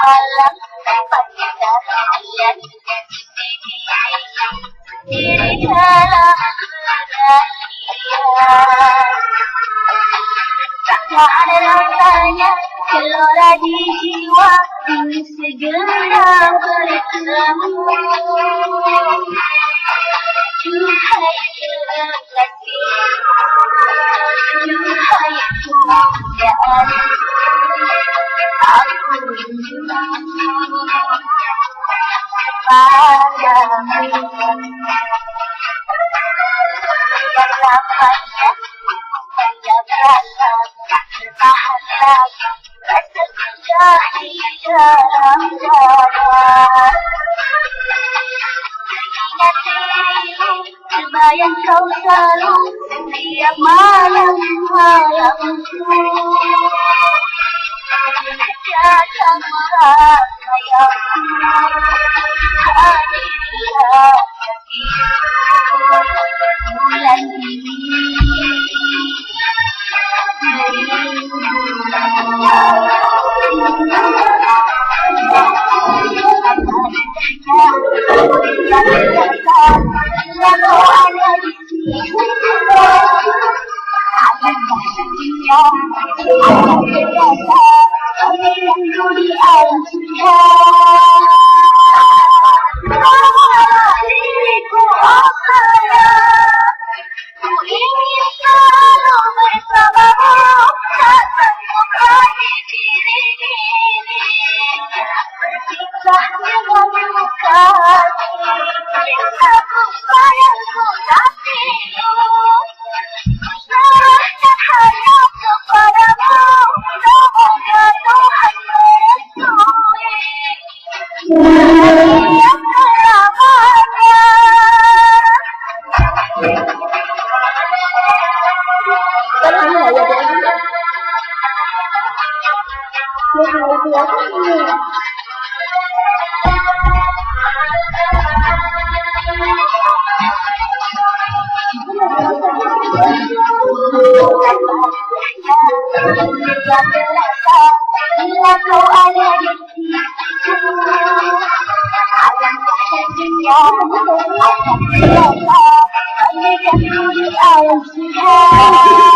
Malam pagi dan sendiri dalam kebahagiaan. Tak ada rasanya gelora di jiwa ingin segera bertemu. Duhai kekasih, duhai pujaan, aku rindu padamu. Yang lamanya saya berasa tahan lagi rasa gundah di dalam dada. Ingat dirimu, terbayang kau selalu setiap malam-malamku. Datanglah sayangku, hadirlah kasihku, bulan ini bila kau ada di sisiku, alangkah sedihnya akan terasa bagaikan di alam sudah.